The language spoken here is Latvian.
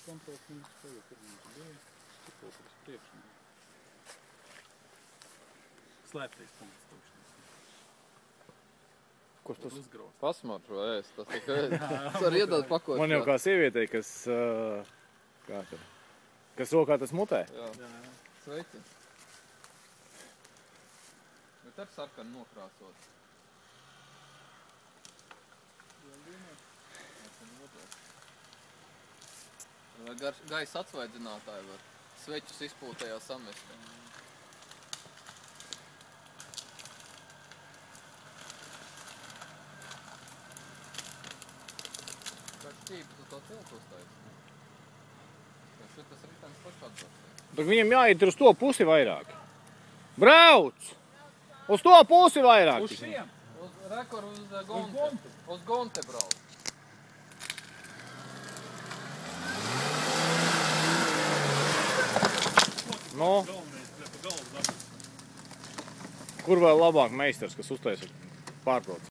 kontrols punkts, tagad tur mums bija Čipotras priekšnē. Slēptais punkts tūkšanas. Kas tas? Uzgraust. Pasmaržo ēst, tas tikai var iedot pakot. Man jau kā sievietei, kas rokā tas mutē. Jā. Sveiki. Bet ar sarkanu nokrāsot. Gaisa atsvaidzinātāji var sveķus izpūtējā samest. Kāds tīpi tu to tiltu uztaisi? Jo šitas ritens taču atbrauc. Bet viņam jāiet uz to pusi vairāk. Brauc! Uz to pusi vairāk! Uz šiem? Uz rekor uz Gonte. Uz Gonte brauc. No. Kur vēl labāk meistars, kas uztaisa pārbrauc?